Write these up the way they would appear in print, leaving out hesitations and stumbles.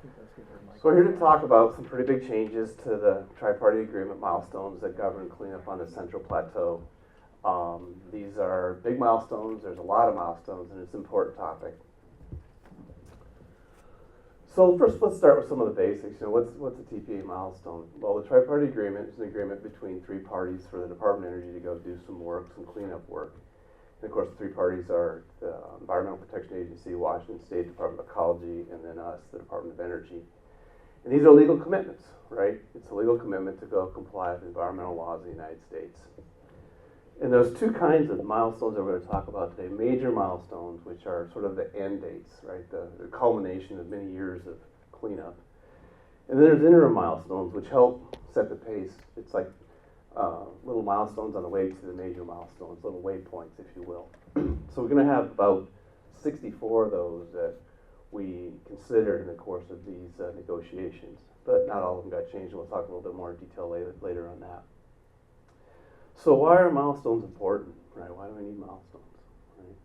So we're here to talk about some pretty big changes to the tri-party agreement milestones that govern cleanup on the Central Plateau. These are big milestones. There's a lot of milestones, and it's an important topic. So first, let's start with some of the basics. What's a TPA milestone? Well, the tri-party agreement is an agreement between three parties for the Department of Energy to go do some work, some cleanup work. And of course, the three parties are the Environmental Protection Agency, Washington State Department of Ecology, and then us, the Department of Energy. And these are legal commitments, right? It's a legal commitment to go comply with environmental laws in the United States. And there's two kinds of milestones that we're going to talk about today. Major milestones, which are sort of the end dates, right? The culmination of many years of cleanup. And then there's interim milestones, which help set the pace. It's like little milestones on the way to the major milestones, little waypoints, if you will. So we're going to have about 64 of those that we consider in the course of these negotiations. But not all of them got changed, and we'll talk a little bit more in detail later on that. So why are milestones important, right? Why do we need milestones, right?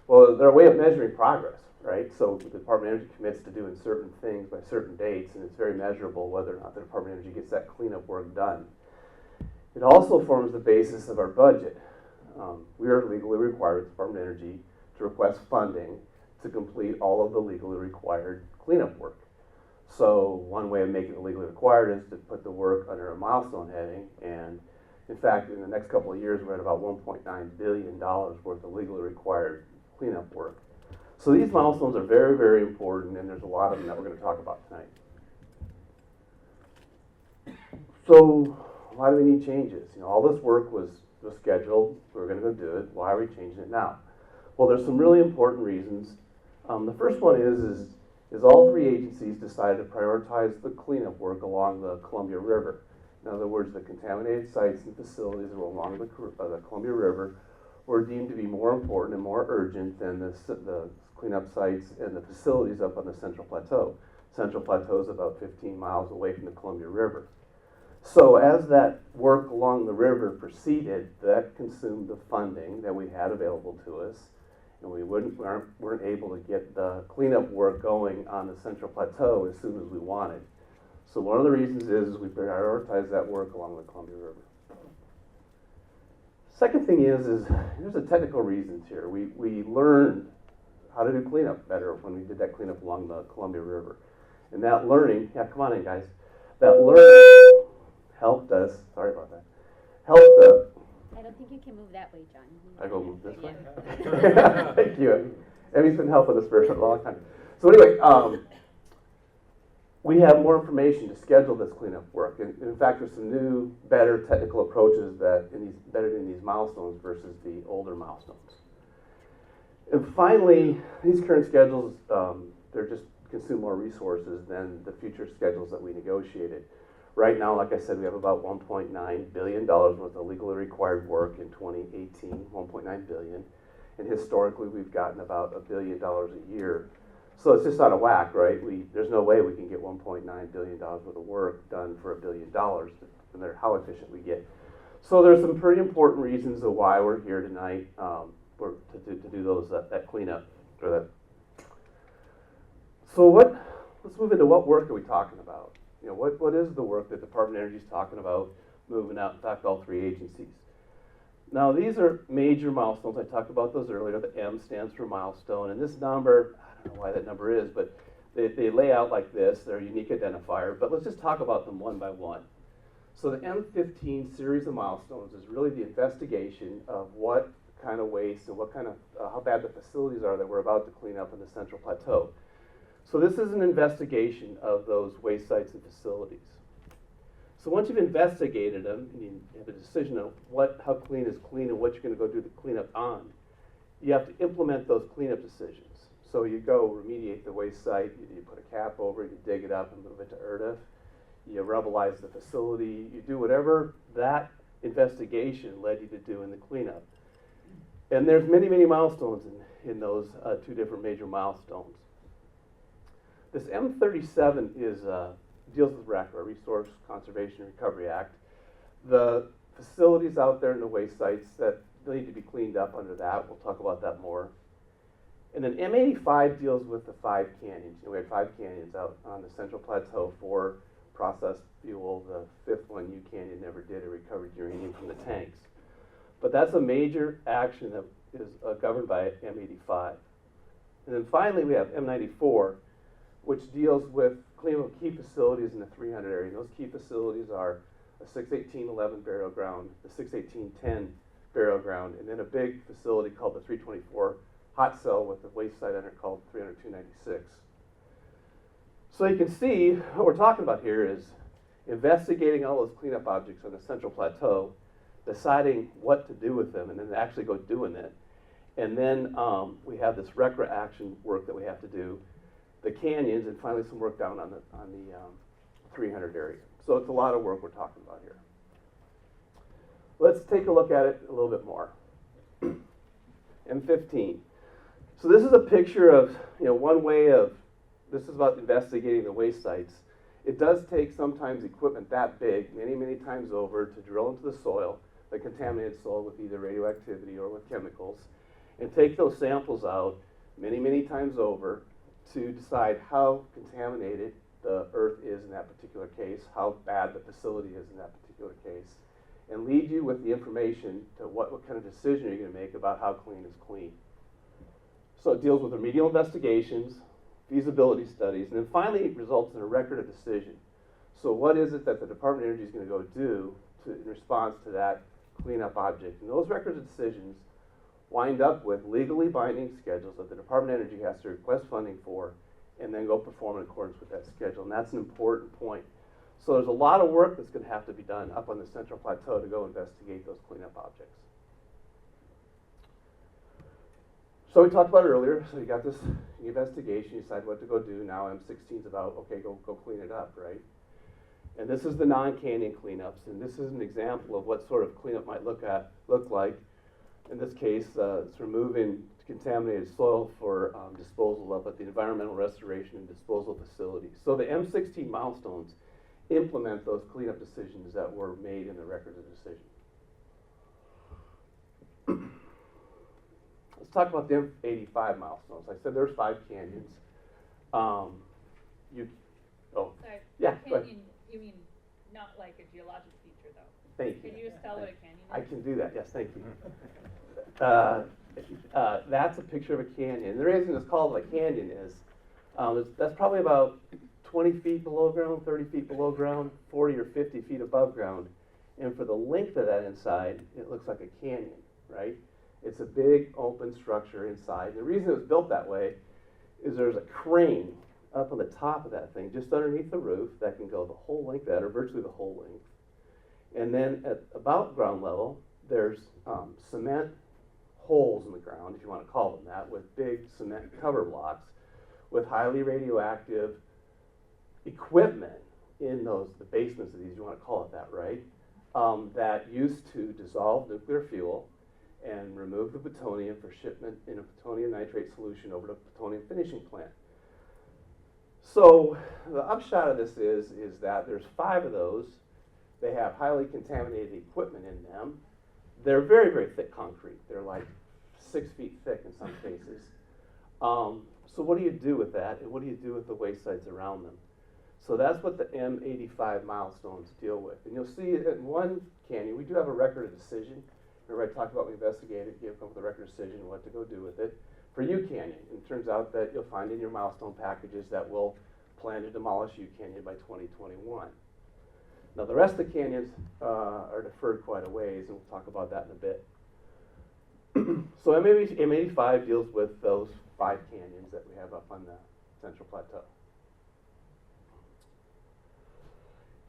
Well, they're a way of measuring progress, right? So the Department of Energy commits to doing certain things by certain dates, and it's very measurable whether or not the Department of Energy gets that cleanup work done. It also forms the basis of our budget. We are legally required, the Department of Energy, to request funding to complete all of the legally required cleanup work. So one way of making it legally required is to put the work under a milestone heading, and in fact, in the next couple of years, we're at about $1.9 billion worth of legally required cleanup work. So these milestones are very, very important, and there's a lot of them that we're going to talk about tonight. So why do we need changes? All this work was scheduled. We were going to go do it. Why are we changing it now? Well, there's some really important reasons. The first one is all three agencies decided to prioritize the cleanup work along the Columbia River. In other words, the contaminated sites and facilities along the Columbia River were deemed to be more important and more urgent than the cleanup sites and the facilities up on the Central Plateau. Central Plateau is about 15 miles away from the Columbia River. So as that work along the river proceeded, that consumed the funding that we had available to us, and we weren't able to get the cleanup work going on the Central Plateau as soon as we wanted. So one of the reasons is we prioritize that work along the Columbia River. Second thing is there's a technical reasons here. We learned how to do cleanup better when we did that cleanup along the Columbia River. And that learning, yeah, come on in, guys. That learning helped us, sorry about that, I don't think you can move that way, John. I go move this way? Yeah. Thank you. Emmy's been helping us for a long time. So anyway, we have more information to schedule this cleanup work. And in fact, there's some new, better technical approaches that embedded in these milestones versus the older milestones. And finally, these current schedules, they're just consume more resources than the future schedules that we negotiated. Right now, like I said, we have about $1.9 billion worth of legally required work in 2018, $1.9 billion. And historically, we've gotten about $1 billion a year. So it's just out of whack, right? There's no way we can get $1.9 billion worth of work done for $1 billion, no matter how efficient we get. So there's some pretty important reasons of why we're here tonight to do that cleanup. So let's move into what work are we talking about? What is the work that the Department of Energy is talking about moving out? In fact, all three agencies. Now, these are major milestones. I talked about those earlier. The M stands for milestone, and this number, I don't know why that number is, but they lay out like this. They're a unique identifier, but let's just talk about them one by one. So the M15 series of milestones is really the investigation of what kind of waste and what kind of, how bad the facilities are that we're about to clean up in the Central Plateau. So this is an investigation of those waste sites and facilities. So once you've investigated them and you have a decision on how clean is clean and what you're going to go do the cleanup on, you have to implement those cleanup decisions. So you go remediate the waste site, you put a cap over it, you dig it up and move it to ERDF, you rubblize the facility, you do whatever that investigation led you to do in the cleanup. And there's many, many milestones in those two different major milestones. This M37 deals with RCRA, Resource Conservation and Recovery Act. The facilities out there in the waste sites that need to be cleaned up under that, we'll talk about that more. And then M85 deals with the 5 canyons. We had 5 canyons out on the Central Plateau for processed fuel. The 5th one, U Canyon, never did. It recovered uranium from the tanks. But that's a major action that is governed by M85. And then finally, we have M94, which deals with cleanup of key facilities in the 300 area. And those key facilities are a 61811 burial ground, the 61810 burial ground, and then a big facility called the 324 hot cell with the waste site under it called 30296. So you can see what we're talking about here is investigating all those cleanup objects on the Central Plateau, deciding what to do with them, and then actually go doing it. And then we have this RECRA action work that we have to do, the canyons, and finally some work down on the 300 area. So it's a lot of work we're talking about here. Let's take a look at it a little bit more. M15. So this is a picture of, one way of, this is about investigating the waste sites. It does take sometimes equipment that big, many, many times over, to drill into the soil, the contaminated soil with either radioactivity or with chemicals, and take those samples out many, many times over to decide how contaminated the earth is in that particular case, how bad the facility is in that particular case, and lead you with the information to what kind of decision you're going to make about how clean is clean. So it deals with remedial investigations, feasibility studies, and then finally it results in a record of decision. So what is it that the Department of Energy is going to go do in response to that cleanup object? And those records of decisions wind up with legally binding schedules that the Department of Energy has to request funding for and then go perform in accordance with that schedule. And that's an important point. So there's a lot of work that's going to have to be done up on the Central Plateau to go investigate those cleanup objects. So we talked about it earlier. So you got this investigation, you decide what to go do. Now M16 is about, okay, go clean it up, right? And this is the non-canyon cleanups. And this is an example of what sort of cleanup might look like. In this case, it's removing contaminated soil for disposal up at the environmental restoration and disposal facilities. So the M16 milestones implement those cleanup decisions that were made in the records of decision. Let's talk about the M85 milestones. I said there's 5 canyons. Sorry, yeah, canyon, you mean not like a geologic feature though? Thank you. Can you just tell what a canyon is? I can do that, yes, thank you. That's a picture of a canyon. The reason it's called a canyon is that's probably about 20 feet below ground, 30 feet below ground, 40 or 50 feet above ground. And for the length of that inside, it looks like a canyon, right? It's a big open structure inside. And the reason it was built that way is there's a crane up on the top of that thing, just underneath the roof, that can go the whole length of that, or virtually the whole length. And then at about ground level, there's cement holes in the ground, if you want to call them that, with big cement cover blocks with highly radioactive equipment in the basements of these, you want to call it that, right? That used to dissolve nuclear fuel and remove the plutonium for shipment in a plutonium nitrate solution over to a plutonium finishing plant. So the upshot of this is that there's 5 of those. They have highly contaminated equipment in them. They're very, very thick concrete. They're like 6 feet thick in some cases. So what do you do with that, and what do you do with the waste sites around them? So that's what the M85 milestones deal with. And you'll see in one canyon, we do have a record of decision. Remember I talked about we investigated, came up with a record of decision, and what to go do with it. For U Canyon, it turns out that you'll find in your milestone packages that we'll plan to demolish U Canyon by 2021. Now the rest of the canyons are deferred quite a ways, and we'll talk about that in a bit. So M85 deals with those 5 canyons that we have up on the Central Plateau.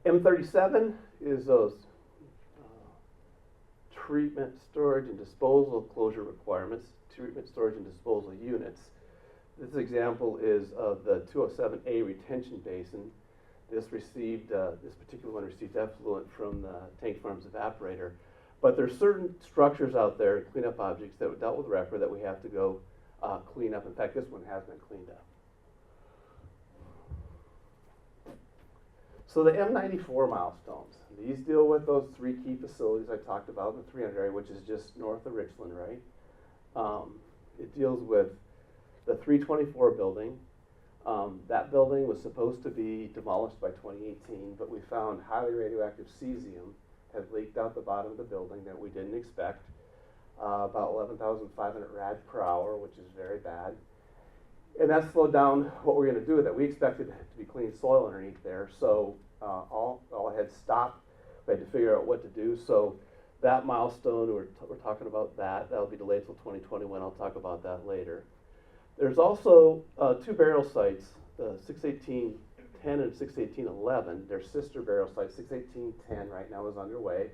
M37 is those treatment, storage, and disposal closure requirements, treatment, storage, and disposal units. This example is of the 207A retention basin. This particular one received effluent from the tank farm's evaporator. But there's certain structures out there, cleanup objects that were dealt with RECRA that we have to go clean up. In fact, this one has been cleaned up. So the M94 milestones, these deal with those 3 key facilities I talked about in the 300 area, which is just north of Richland, right? It deals with The 324 building, that building was supposed to be demolished by 2018, but we found highly radioactive cesium had leaked out the bottom of the building that we didn't expect. About 11,500 rad per hour, which is very bad. And that slowed down what we're going to do with it. We expected it to be clean soil underneath there, so all had stopped. We had to figure out what to do. So that milestone, we're talking about that'll be delayed till 2021. I'll talk about that later. There's also two burial sites, the 61810 and 61811. They're sister burial sites. 61810 right now is underway.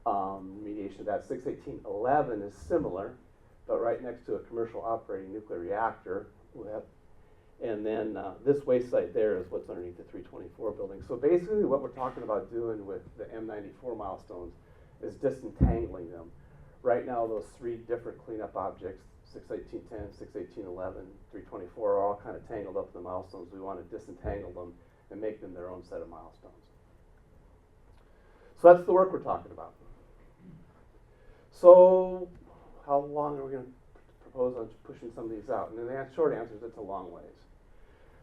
Remediation of that. 61811 is similar, but right next to a commercial operating nuclear reactor. And then this waste site there is what's underneath the 324 building. So basically what we're talking about doing with the M94 milestones is disentangling them. Right now those three different cleanup objects, 61810, 61811, 324 are all kind of tangled up in the milestones. We want to disentangle them and make them their own set of milestones. So that's the work we're talking about. So how long are we going to propose on pushing some of these out? And the short answer is it's a long ways.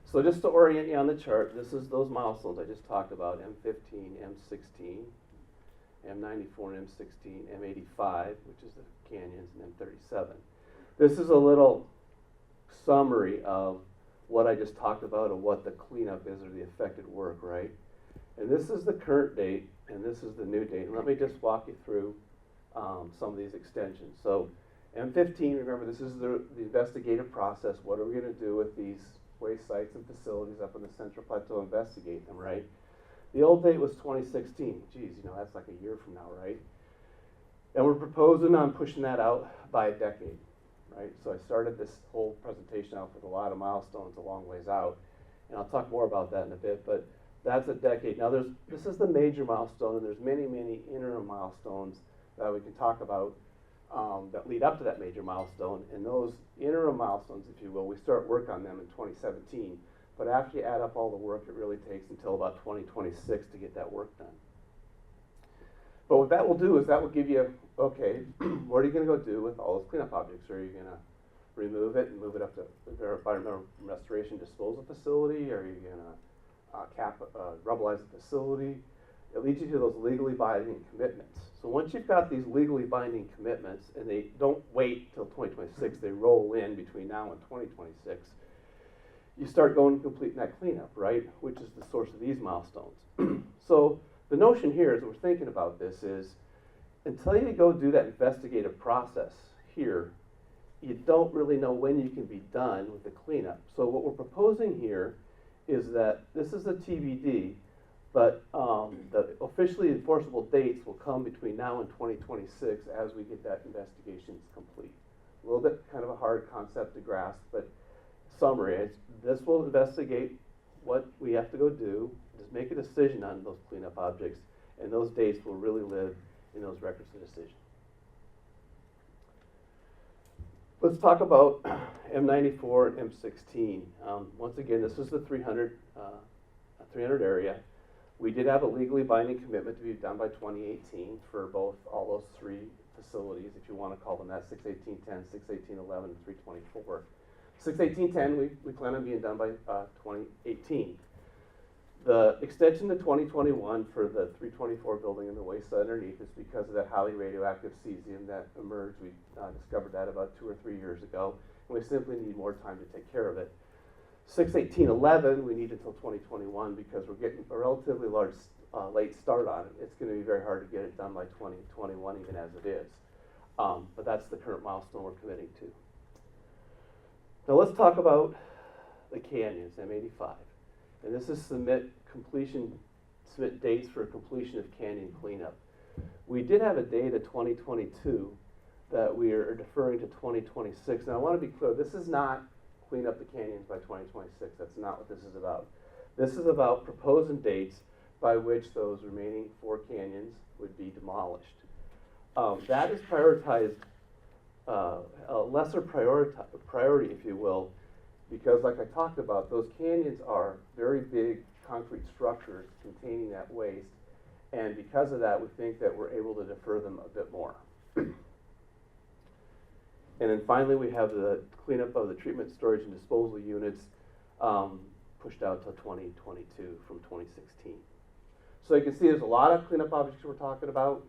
So just to orient you on the chart, this is those milestones I just talked about, M15, M16, M94 and M16, M85, which is the canyons, and M37. This is a little summary of what I just talked about and what the cleanup is or the affected work, right? And this is the current date, and this is the new date. And let me just walk you through some of these extensions. So M15, remember this is the investigative process. What are we going to do with these waste sites and facilities up in the Central Plateau? Investigate them, right? The old date was 2016. Geez, that's like a year from now, right? And we're proposing on pushing that out by a decade, right? So I started this whole presentation out with a lot of milestones a long ways out, and I'll talk more about that in a bit, but that's a decade. Now this is the major milestone, and there's many, many interim milestones that we can talk about that lead up to that major milestone. And those interim milestones, if you will, we start work on them in 2017. But after you add up all the work, it really takes until about 2026 to get that work done. But what that will do is that will give you, okay, what are you going to go do with all those cleanup objects? Are you going to remove it and move it up to the environmental restoration disposal facility? Are you going to rubbleize the facility? It leads you to those legally binding commitments. So once you've got these legally binding commitments, and they don't wait till 2026, they roll in between now and 2026, you start going and completing that cleanup, right? Which is the source of these milestones. So the notion here, as we're thinking about this, is until you go do that investigative process here, you don't really know when you can be done with the cleanup. So what we're proposing here is that this is a TBD, but the officially enforceable dates will come between now and 2026 as we get that investigation complete. A little bit kind of a hard concept to grasp, but summary is this will investigate what we have to go do, just make a decision on those cleanup objects, and those dates will really live in those records of decision. Let's talk about M94 and M16. Once again, this is the 300 area. We did have a legally binding commitment to be done by 2018 for all those three facilities, if you want to call them that, 61810, 61811, and 324. 61810, we plan on being done by 2018. The extension to 2021 for the 324 building and the waste underneath is because of that highly radioactive cesium that emerged. We discovered that about 2 or 3 years ago, and we simply need more time to take care of it. 61811, we need until 2021 because we're getting a relatively large late start on it. It's going to be very hard to get it done by 2021, even as it is. But that's the current milestone we're committing to. Now let's talk about the canyons, M85. And this is submit dates for completion of canyon cleanup. We did have a date of 2022 that we are deferring to 2026. Now I want to be clear, this is not clean up the canyons by 2026. That's not what this is about. This is about proposing dates by which those remaining 4 canyons would be demolished. That is prioritized, a lesser priority, if you will, because like I talked about, those canyons are very big concrete structures containing that waste, and because of that, we think that we're able to defer them a bit more. And then finally, we have the cleanup of the treatment, storage, and disposal units pushed out till 2022 from 2016. So you can see there's a lot of cleanup objects we're talking about,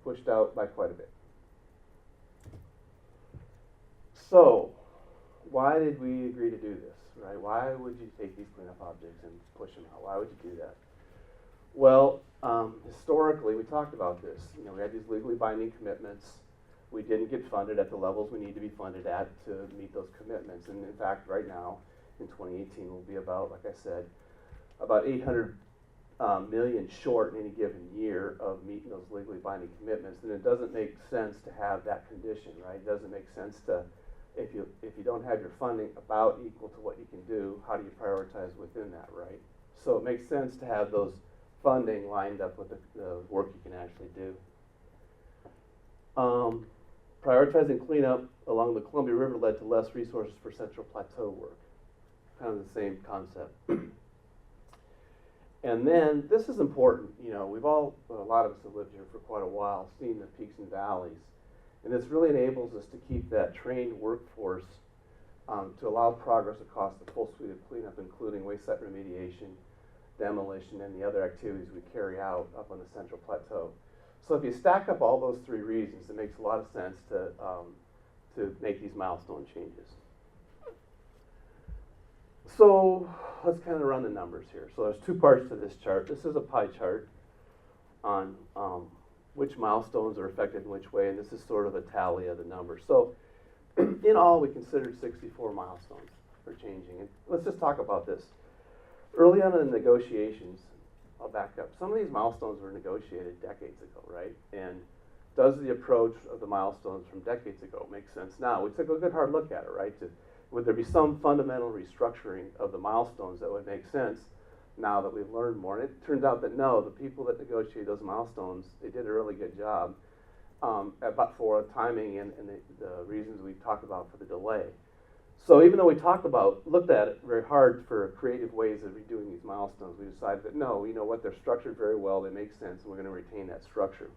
pushed out by quite a bit. So, why did we agree to do this, right? Why would you take these cleanup objects and push them out? Why would you do that? Well, historically, we talked about this. You know, we had these legally binding commitments. We didn't get funded at the levels we need to be funded at to meet those commitments. And in fact, right now, in 2018, we'll be about, like I said, about 800 million short in any given year of meeting those legally binding commitments. And it doesn't make sense to have that condition, right? It doesn't make sense to, if you don't have your funding about equal to what you can do, how do you prioritize within that, right? So it makes sense to have those funding lined up with the work you can actually do. Prioritizing cleanup along the Columbia River led to less resources for Central Plateau work. Kind of the same concept. And then, this is important, you know, a lot of us have lived here for quite a while, seen the peaks and valleys. And this really enables us to keep that trained workforce to allow progress across the full suite of cleanup, including waste site remediation, demolition, and the other activities we carry out up on the Central Plateau. So if you stack up all those three reasons, it makes a lot of sense to make these milestone changes. So let's kind of run the numbers here. So there's two parts to this chart. This is a pie chart on which milestones are affected in which way, and this is sort of a tally of the numbers. So in all, we considered 64 milestones for changing. And let's just talk about this. Early on in the negotiations, I'll back up. Some of these milestones were negotiated decades ago, right? And does the approach of the milestones from decades ago make sense now? We took a good hard look at it, right? Would there be some fundamental restructuring of the milestones that would make sense now that we've learned more? And it turns out that no, the people that negotiated those milestones, they did a really good job, but for timing and the reasons we talked about for the delay. So even though we looked at it very hard for creative ways of redoing these milestones, we decided that no, you know what, they're structured very well, they make sense, and we're going to retain that structure.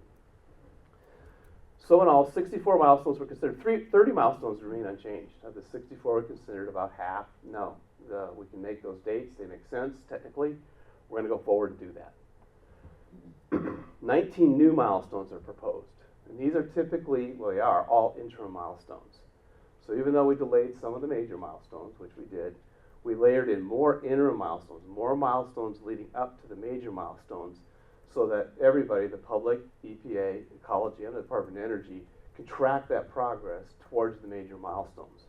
So in all, 64 milestones were considered. 30 milestones remain unchanged. Of the 64, we considered about half. No, we can make those dates. They make sense technically. We're going to go forward and do that. 19 new milestones are proposed. And these are typically, well, they are all interim milestones. So even though we delayed some of the major milestones, which we did, we layered in more interim milestones, more milestones leading up to the major milestones, so that everybody, the public, EPA, Ecology, and the Department of Energy, can track that progress towards the major milestones.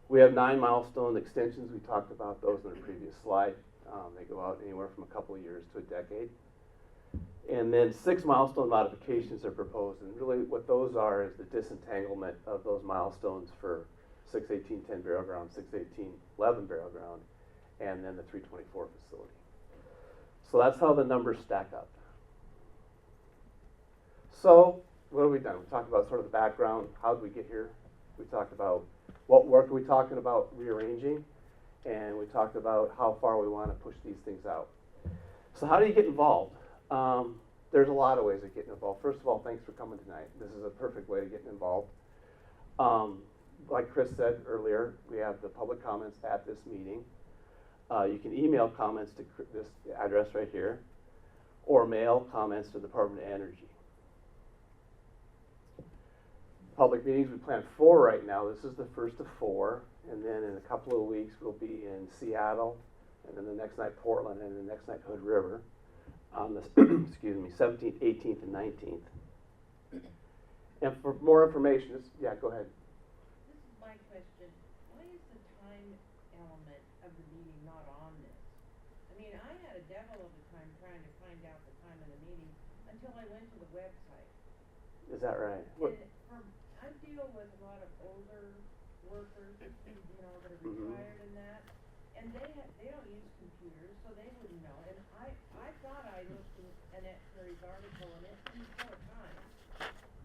We have 9 milestone extensions. We talked about those in the previous slide. They go out anywhere from a couple of years to a decade. And then 6 milestone modifications are proposed. And really what those are is the disentanglement of those milestones for 618-10 barrel ground, 618-11 barrel ground, and then the 324 facility. So that's how the numbers stack up. So what have we done? We talked about sort of the background. How did we get here? We talked about what work are we talking about rearranging, and we talked about how far we want to push these things out. So how do you get involved? There's a lot of ways of getting involved. First of all, thanks for coming tonight. This is a perfect way to get involved. Like Chris said earlier, we have the public comments at this meeting. You can email comments to this address right here, or mail comments to the Department of Energy. Public meetings, we plan 4 right now. This is the first of 4, and then in a couple of weeks we'll be in Seattle, and then the next night Portland, and the next night Hood River on the 17th, 18th, and 19th. And for more information, yeah, go ahead. This is my question. Why is the time element of the meeting not on this? I mean, I had a devil of a time trying to find out the time of the meeting until I went to the website. Is that right? I deal with a lot of older workers, you know, that are retired and that, and they don't use computers, so they wouldn't know. And I thought I looked in Annette Curry's article, and it didn't show a time.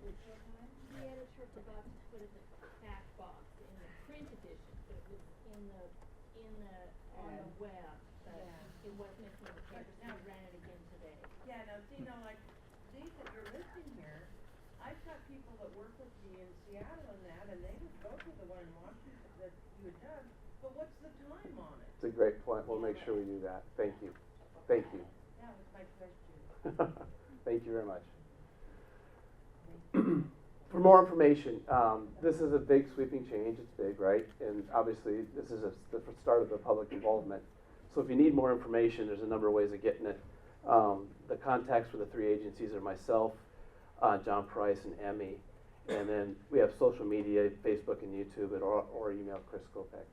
Did it show a time? Yeah, it showed the box, what is it, back box in the print edition, but it was on the web, but it wasn't in the paper, so we ran it again today. Yeah, no, see, no, like, these that you're listing here, I I've got people that work with me in Seattle and that, and they would go to the one in Washington that you had done, but what's the time on it? It's a great point. We'll make sure we do that. Thank you. Thank you. That was my question. Thank you very much. For more information, this is a big sweeping change. It's big, right? And obviously, this is the start of the public involvement. So if you need more information, there's a number of ways of getting it. The contacts for the three agencies are myself, John Price, and Emmy. And then we have social media, Facebook and YouTube, or email Chris Kopek.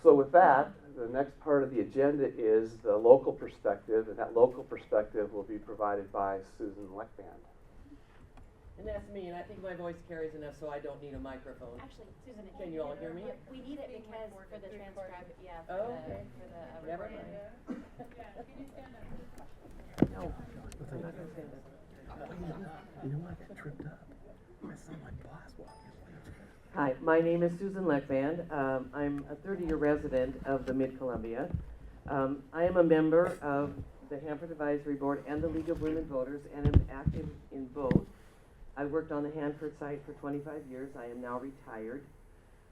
So with that, the next part of the agenda is the local perspective, and that local perspective will be provided by Susan Leckband. And that's me, and I think my voice carries enough so I don't need a microphone. Actually, Susan, Can you all hear me? we need it because for the transcribe, yeah, Oh, okay. for the Never recording. mind. Yeah, can you stand up? No, I'm not gonna stand up. You know what? I got tripped up. I saw my boss walking away. Hi, my name is Susan Leckband. I'm a 30-year resident of the Mid-Columbia. I am a member of the Hanford Advisory Board and the League of Women Voters, and am active in both. I worked on the Hanford Site for 25 years. I am now retired.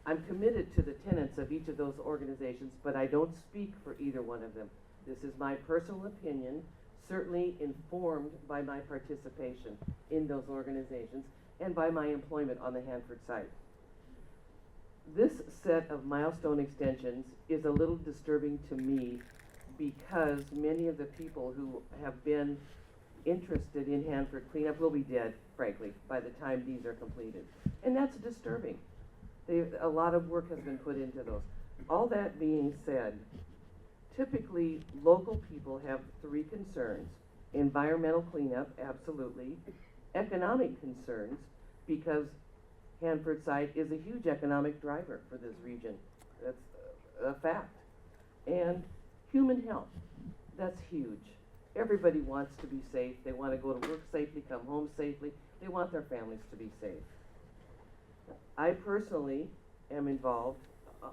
I'm committed to the tenets of each of those organizations, but I don't speak for either one of them. This is my personal opinion, certainly informed by my participation in those organizations and by my employment on the Hanford Site. This set of milestone extensions is a little disturbing to me because many of the people who have been interested in Hanford cleanup will be dead, frankly, by the time these are completed. And that's disturbing. A lot of work has been put into those. All that being said, typically local people have three concerns. Environmental cleanup, absolutely. Economic concerns, because Hanford Site is a huge economic driver for this region. That's a fact. And human health, that's huge. Everybody wants to be safe. They want to go to work safely, come home safely. They want their families to be safe. I personally am involved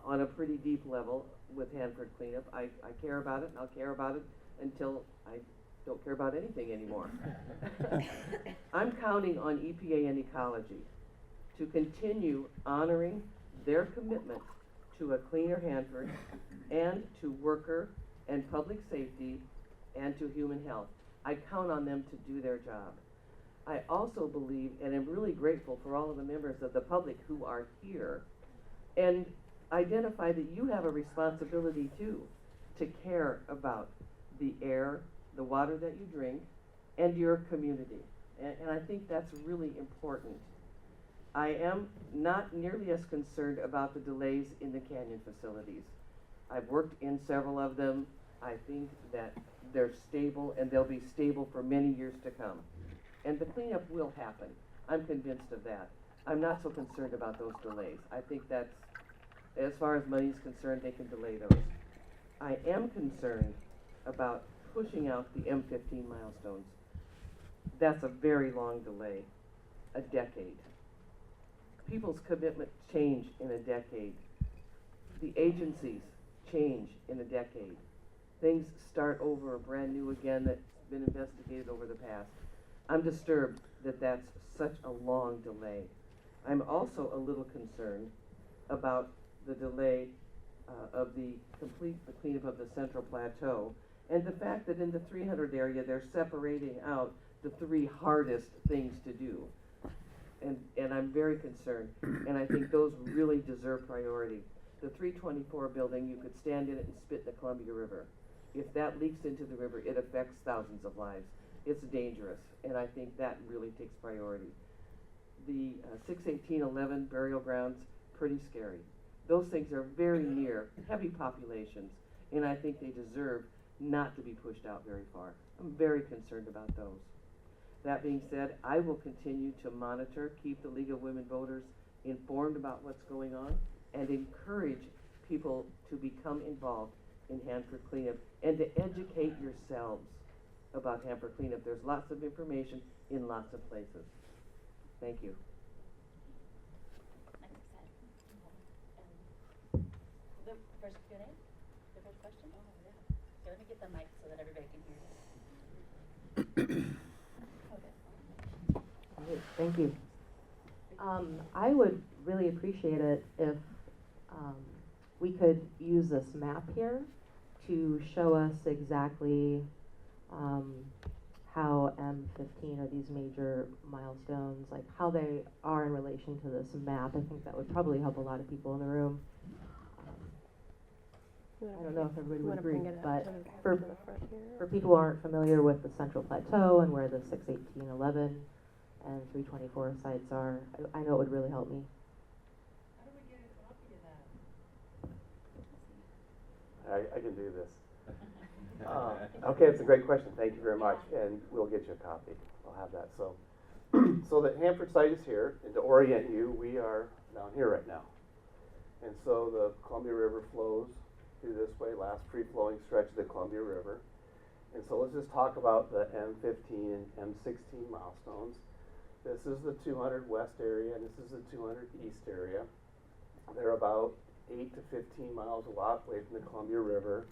on a pretty deep level with Hanford cleanup. I care about it, and I'll care about it until I don't care about anything anymore. I'm counting on EPA and Ecology to continue honoring their commitment to a cleaner Hanford and to worker and public safety and to human health. I count on them to do their job. I also believe and am really grateful for all of the members of the public who are here and identify that you have a responsibility too to care about the air, the water that you drink, and your community. And I think that's really important. I am not nearly as concerned about the delays in the canyon facilities. I've worked in several of them. I think that they're stable and they'll be stable for many years to come. And the cleanup will happen. I'm convinced of that. I'm not so concerned about those delays. I think that's, as far as money is concerned, they can delay those. I am concerned about pushing out the M15 milestones. That's a very long delay, a decade. People's commitment change in a decade. The agencies change in a decade. Things start over brand new again that's been investigated over the past. I'm disturbed that that's such a long delay. I'm also a little concerned about the delay of the cleanup of the Central Plateau, and the fact that in the 300 area they're separating out the three hardest things to do. And I'm very concerned, and I think those really deserve priority. The 324 building, you could stand in it and spit in the Columbia River. If that leaks into the river, it affects thousands of lives. It's dangerous, and I think that really takes priority. The 61811 burial grounds, pretty scary. Those things are very near heavy populations, and I think they deserve not to be pushed out very far. I'm very concerned about those. That being said, I will continue to monitor, keep the League of Women Voters informed about what's going on, and encourage people to become involved in Hanford cleanup and to educate yourselves about Hanford cleanup. There's lots of information in lots of places. Thank you. I'm excited. The first Q&A? The first question? Oh, yeah. So let me get the mic so that everybody can hear. Okay. Great, thank you. I would really appreciate it if we could use this map here to show us exactly how M15 or these major milestones, like how they are in relation to this map. I think that would probably help a lot of people in the room. I don't know if everybody would agree, but for people who aren't familiar with the Central Plateau and where the 61811 and 324 sites are, I know it would really help me. How do we get a copy of that? I can do this. Okay, it's a great question. Thank you very much, and we'll get you a copy. We'll have that. So, so the Hanford site is here, and to orient you, we are down here right now. And so the Columbia River flows through this way, last free-flowing stretch of the Columbia River. And so let's just talk about the M15 and M16 milestones. This is the 200 west area, and this is the 200 east area. They're about 8 to 15 miles away from the Columbia River.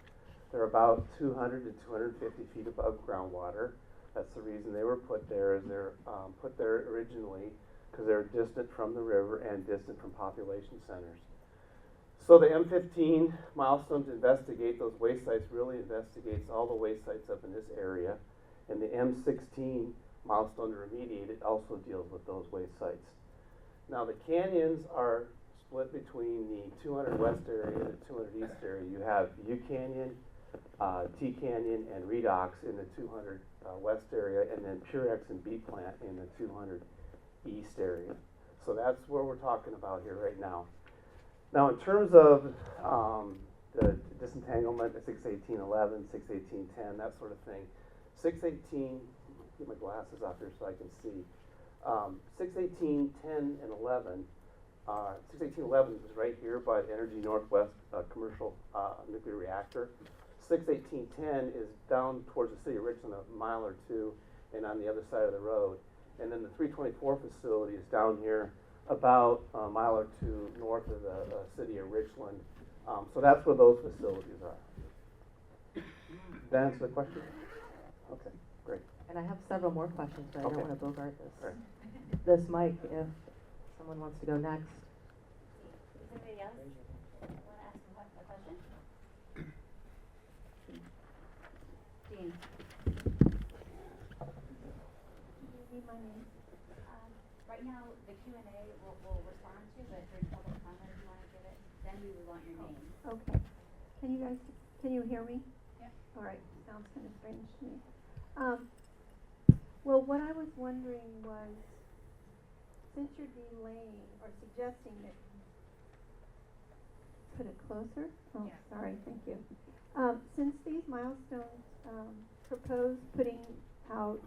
They're about 200 to 250 feet above groundwater. That's the reason they were put there, is they're put there originally because they're distant from the river and distant from population centers. So the M15 milestone to investigate those waste sites really investigates all the waste sites up in this area. And the M16 milestone to remediate it also deals with those waste sites. Now the canyons are split between the 200 west area and the 200 east area. You have U Canyon, T Canyon, and Redox in the 200 west area, and then Purex and B Plant in the 200 east area. So that's where we're talking about here right now. Now in terms of the disentanglement, the 61811, 61810, that sort of thing, 618, get my glasses off here so I can see. 61810 and 11. 61811 is right here by the Energy Northwest commercial nuclear reactor. 61810 is down towards the city of Richland, a mile or two, and on the other side of the road. And then the 324 facility is down here about a mile or two north of the city of Richland. So that's where those facilities are. Did that answer the question? Okay, great. And I have several more questions, but I Okay. don't want to bogart this. All right. This mic, if someone wants to go next. Is anybody else want to ask a question? Dean? Do you need my name? Right now, the Q&A we'll respond to, but during public comment, if you want to give it, then we would want your name. Okay. Can you hear me? Yeah. All right. Sounds kind of strange to me. Well, what I was wondering was, since you're delaying or suggesting that, put it closer? Oh, Yeah. sorry. Thank you. Since these milestones propose putting out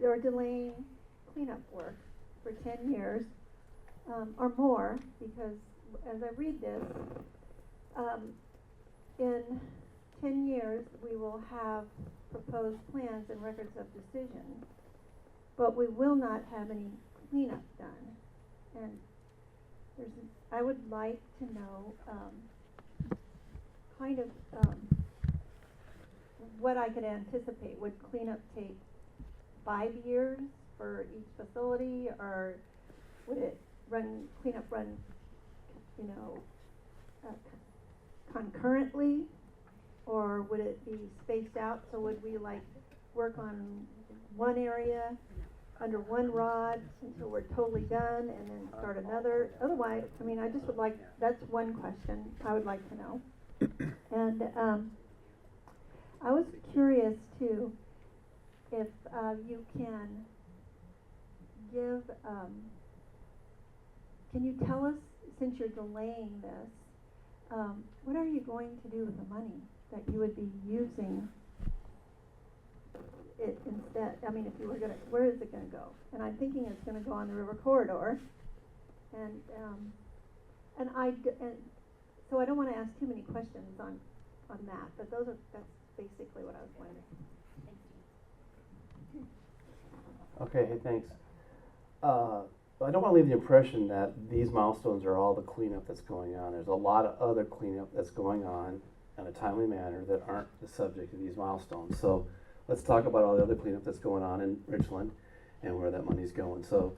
or delaying cleanup work for 10 years or more, because as I read this, in 10 years we will have proposed plans and records of decision, but we will not have any cleanup done. And I would like to know kind of what I could anticipate. Would cleanup take 5 years for each facility, or would it cleanup run, concurrently, or would it be spaced out? So would we work on one area under one rod until we're totally done and then start another? Otherwise, I just would that's one question I would like to know. And I was curious too if you can give, can you tell us, since you're delaying this, what are you going to do with the money that you would be using it instead? If you were where is it gonna go? And I'm thinking it's gonna go on the river corridor, and so I don't want to ask too many questions on that, but that's basically what I was wondering. Okay, hey, thanks. I don't want to leave the impression that these milestones are all the cleanup that's going on. There's a lot of other cleanup that's going on in a timely manner that aren't the subject of these milestones. So let's talk about all the other cleanup that's going on in Richland. and where that money's going. So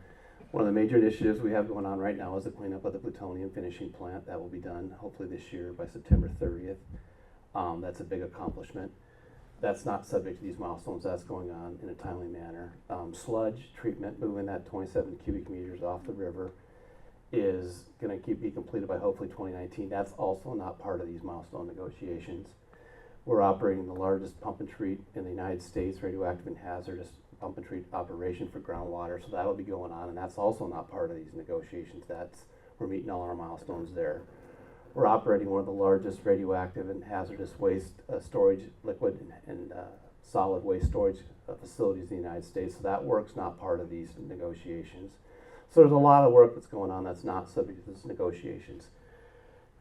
one of the major initiatives we have going on right now is the cleanup of the plutonium finishing plant. That will be done hopefully this year by September 30th. That's a big accomplishment. That's not subject to these milestones. That's going on in a timely manner. Sludge treatment, moving that 27 cubic meters off the river, is going to be completed by hopefully 2019. That's also not part of these milestone negotiations. We're operating the largest pump and treat in the United States, radioactive and hazardous pump and treat operation for groundwater, so that'll be going on, and that's also not part of these negotiations. We're meeting all our milestones there. We're operating one of the largest radioactive and hazardous waste storage, liquid and solid waste storage facilities in the United States, so that work's not part of these negotiations. So there's a lot of work that's going on that's not subject to these negotiations.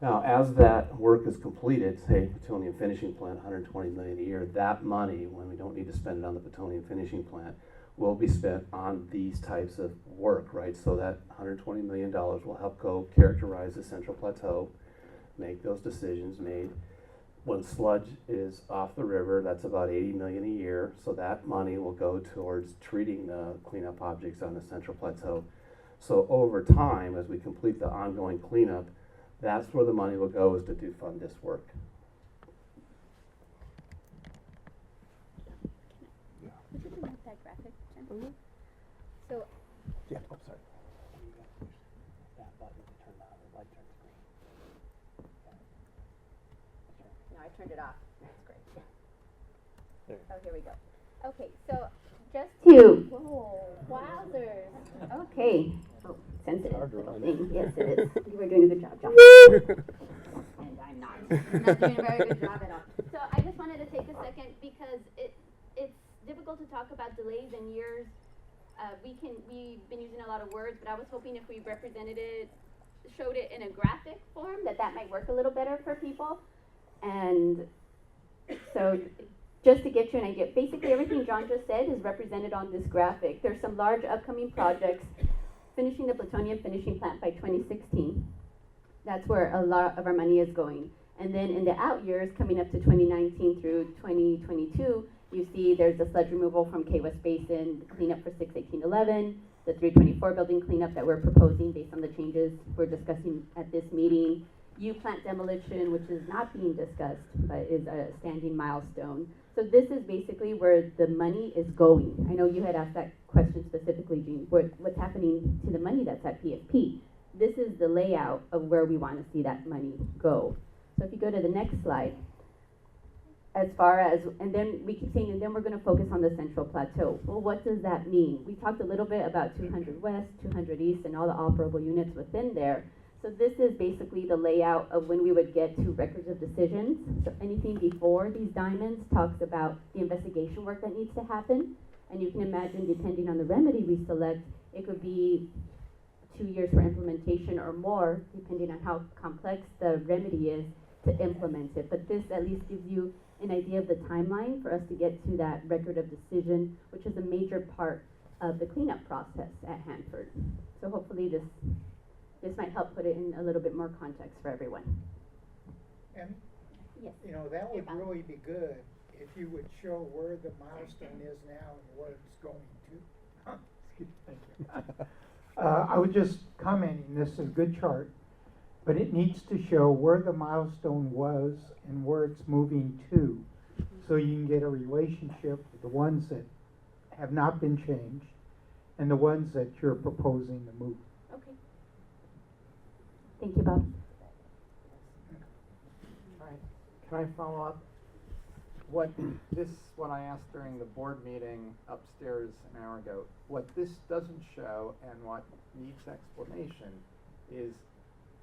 Now, as that work is completed, say plutonium finishing plant, $120 million a year, that money, when we don't need to spend it on the plutonium finishing plant, will be spent on these types of work, right? So that $120 million will help go characterize the Central Plateau, make those decisions made. When sludge is off the river, that's about $80 million a year, so that money will go towards treating the cleanup objects on the Central Plateau. So over time, as we complete the ongoing cleanup, that's where the money will go, is to fund this work. Would you promote that graphic, Jen? So, Yeah, oh, sorry. That button to turn on, the light turns green. no, I turned it off. That's great. There. Oh, here we go. Okay, so just to, whoa, wowzers. Okay. Oh, sensitive little thing. Yes, it is. You were doing a good job, John. And I'm not. I'm not doing a very good job at all. So I just wanted to take a second because it's difficult to talk about delays and years. We've been using a lot of words, but I was hoping if we represented it, showed it in a graphic form, that might work a little better for people. And so just to get you an idea, basically everything John just said is represented on this graphic. There's some large upcoming projects, finishing the plutonium finishing plant by 2016. That's where a lot of our money is going. And then in the out years, coming up to 2019 through 2022, you see there's the sludge removal from Key West Basin, cleanup for 61811, the 324 building cleanup that we're proposing based on the changes we're discussing at this meeting. U-plant demolition, which is not being discussed, but is a standing milestone. So this is basically where the money is going. I know you had asked that question specifically, Jean, what's happening to the money that's at PFP. This is the layout of where we want to see that money go. So if you go to the next slide, as far as, and then we keep saying, and then we're going to focus on the Central Plateau. Well, what does that mean? We talked a little bit about 200 West, 200 East, and all the operable units within there. So this is basically the layout of when we would get to records of decisions. So anything before these diamonds talks about the investigation work that needs to happen. And you can imagine, depending on the remedy we select, it could be 2 years for implementation or more, depending on how complex the remedy is to implement it. But this at least gives you an idea of the timeline for us to get to that record of decision, which is a major part of the cleanup process at Hanford. So hopefully this might help put it in a little bit more context for everyone. And, yes, you know, that would really be good if you would show where the milestone is now and where it's going to. Thank you. I was just commenting, this is a good chart, but it needs to show where the milestone was and where it's moving to, so you can get a relationship with the ones that have not been changed and the ones that you're proposing to move. Okay. Thank you, Bob. All right. Can I follow up? What I asked during the board meeting upstairs an hour ago, what this doesn't show and what needs explanation is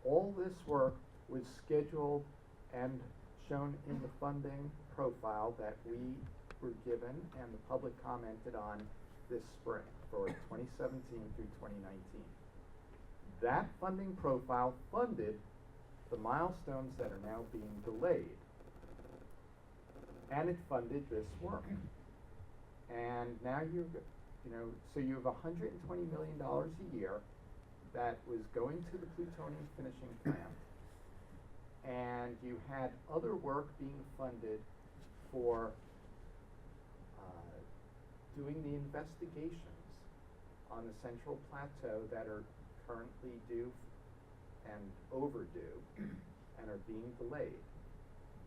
all this work was scheduled and shown in the funding profile that we were given and the public commented on this spring for 2017 through 2019. That funding profile funded the milestones that are now being delayed. And it funded this work. And now so you have $120 million a year that was going to the plutonium finishing plant. And you had other work being funded for doing the investigations on the Central Plateau that are currently due and overdue and are being delayed.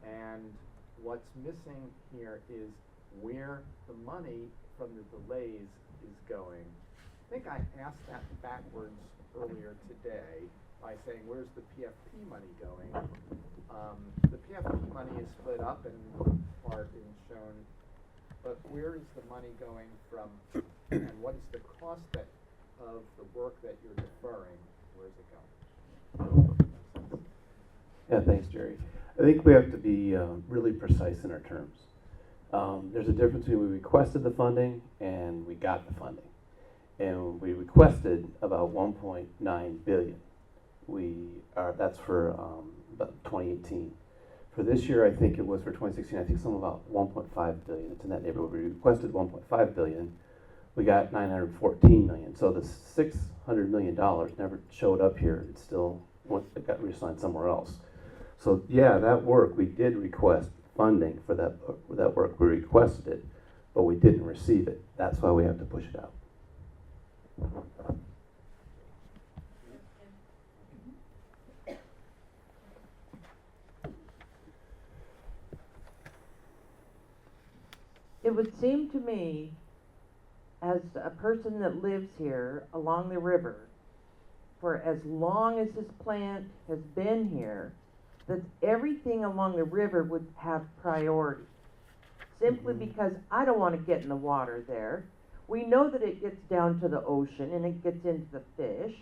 And what's missing here is where the money from the delays is going. I think I asked that backwards earlier today by saying, where's the PFP money going? The PFP money is split up and part is shown, but where is the money going from, and what is the cost of the work that you're deferring? Where is it going? Yeah, thanks, Jerry. I think we have to be really precise in our terms. There's a difference between we requested the funding and we got the funding. And we requested about 1.9 billion. That's for about 2018. For this year, I think it was for 2016, I think something about 1.5 billion. It's in that neighborhood. We requested 1.5 billion. We got 914 million. So the $600 million never showed up here. It still it got reassigned somewhere else. So yeah, that work, we did request funding for that work. We requested it, but we didn't receive it. That's why we have to push it out. It would seem to me, as a person that lives here along the river, for as long as this plant has been here, that everything along the river would have priority. Simply because I don't want to get in the water there. We know that it gets down to the ocean and it gets into the fish.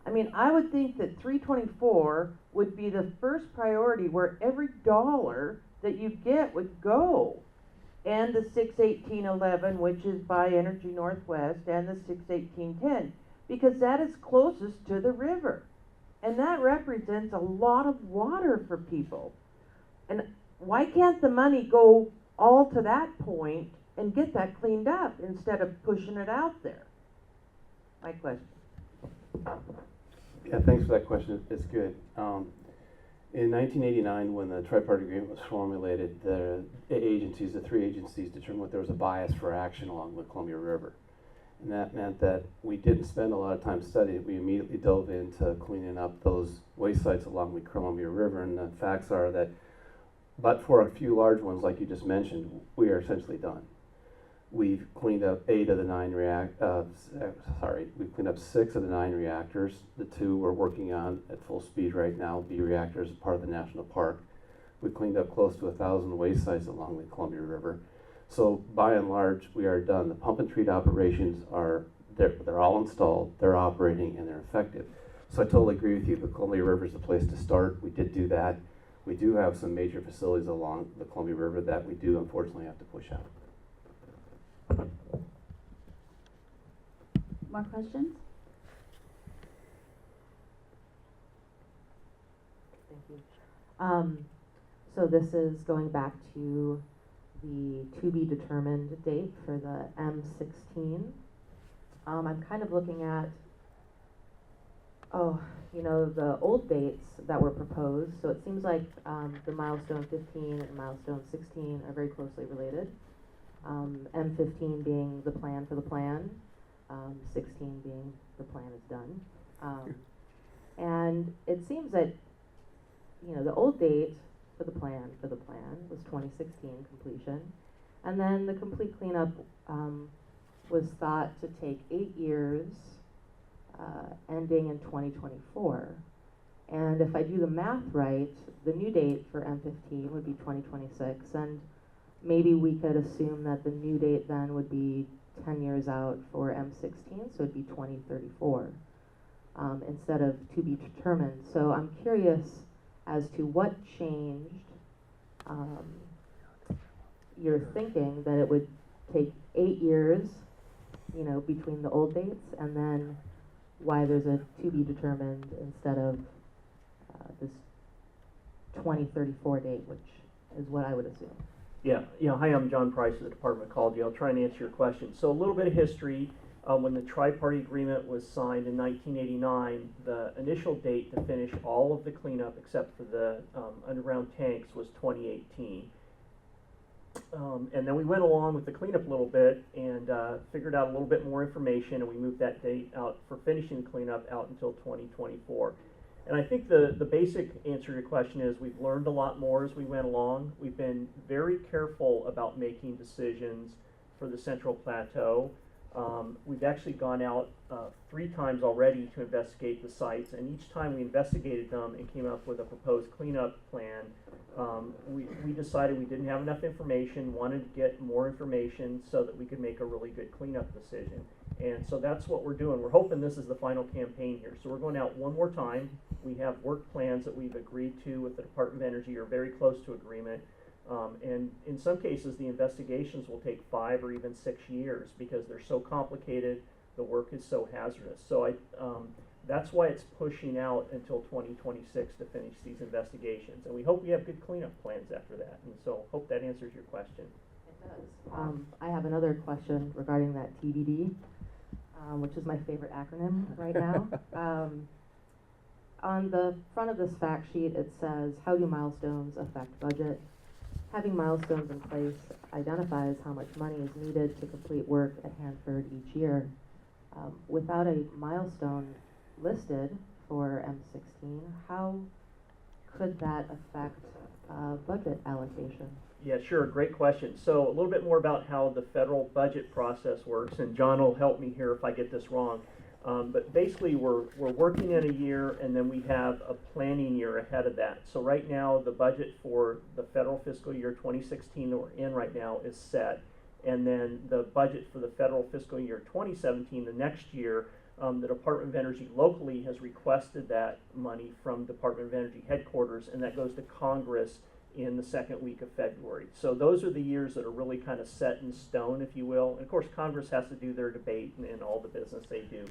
I mean, I would think that 324 would be the first priority where every dollar that you get would go. And the 61811, which is by Energy Northwest, and the 61810, because that is closest to the river. And that represents a lot of water for people. And why can't the money go all to that point and get that cleaned up instead of pushing it out there? My question. Yeah, thanks for that question. It's good. In 1989, when the tripartite agreement was formulated, the three agencies determined that there was a bias for action along the Columbia River. And that meant that we didn't spend a lot of time studying it. We immediately dove into cleaning up those waste sites along the Columbia River. And the facts are that, but for a few large ones, like you just mentioned, we are essentially done. We've cleaned up 6 of the 9 reactors. The 2 we're working on at full speed right now, B reactors, part of the national park. We've cleaned up close to 1,000 waste sites along the Columbia River. So by and large, we are done. The pump and treat operations they're all installed, they're operating, and they're effective. So I totally agree with you. The Columbia River is the place to start. We did do that. We do have some major facilities along the Columbia River that we do unfortunately have to push out. More questions? Thank you. So this is going back to the to be determined date for the M16. I'm kind of looking at, the old dates that were proposed. So it seems like the Milestone 15 and Milestone 16 are very closely related. M15 being the plan for the plan, 16 being the plan is done. And it seems that, the old date for the plan was 2016 completion. And then the complete cleanup was thought to take 8 years, ending in 2024. And if I do the math right, the new date for M15 would be 2026. And maybe we could assume that the new date then would be 10 years out for M16, so it'd be 2034 instead of to be determined. So I'm curious as to what changed your thinking that it would take 8 years, between the old dates, and then why there's a to be determined instead of this 2034 date, which is what I would assume. Yeah, hi, I'm John Price of the Department of Ecology. I'll try and answer your question. So a little bit of history. When the tri-party agreement was signed in 1989, the initial date to finish all of the cleanup except for the underground tanks was 2018. And then we went along with the cleanup a little bit and figured out a little bit more information, and we moved that date out for finishing the cleanup out until 2024. And I think the basic answer to your question is we've learned a lot more as we went along. We've been very careful about making decisions for the Central Plateau. We've actually gone out 3 times already to investigate the sites, and each time we investigated them and came up with a proposed cleanup plan, we decided we didn't have enough information, wanted to get more information so that we could make a really good cleanup decision. And so that's what we're doing. We're hoping this is the final campaign here. So we're going out one more time. We have work plans that we've agreed to with the Department of Energy, or very close to agreement. And in some cases, the investigations will take 5 or even 6 years because they're so complicated, the work is so hazardous. So that's why it's pushing out until 2026 to finish these investigations. And we hope we have good cleanup plans after that. And so hope that answers your question. It does. I have another question regarding that TBD, which is my favorite acronym right now. On the front of this fact sheet, it says, how do milestones affect budget? Having milestones in place identifies how much money is needed to complete work at Hanford each year. Without a milestone listed for M16, how could that affect budget allocation? Yeah, sure, great question. So a little bit more about how the federal budget process works, and John will help me here if I get this wrong. But basically, we're working in a year, and then we have a planning year ahead of that. So right now, the budget for the federal fiscal year 2016 that we're in right now is set. And then the budget for the federal fiscal year 2017, the next year, the Department of Energy locally has requested that money from Department of Energy headquarters, and that goes to Congress in the second week of February. So those are the years that are really kind of set in stone, if you will. And of course, Congress has to do their debate and all the business they do.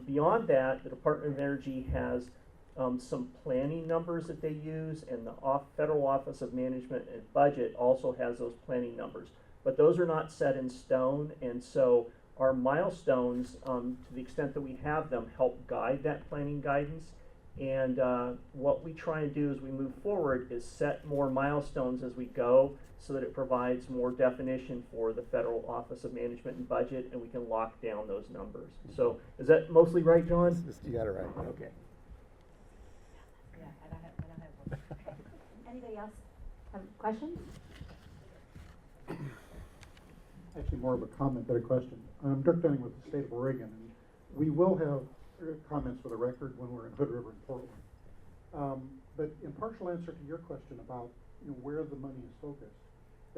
Beyond that, the Department of Energy has some planning numbers that they use, and the Federal Office of Management and Budget also has those planning numbers. But those are not set in stone, and so our milestones, to the extent that we have them, help guide that planning guidance. And what we try and do as we move forward is set more milestones as we go so that it provides more definition for the Federal Office of Management and Budget, and we can lock down those numbers. So is that mostly right, John? You got it right. Okay. Yeah, and I have one. Anybody else have questions? Actually, more of a comment than a question. I'm Dirk Dunning with the state of Oregon, and we will have comments for the record when we're in Hood River and Portland. But in partial answer to your question about where the money is focused,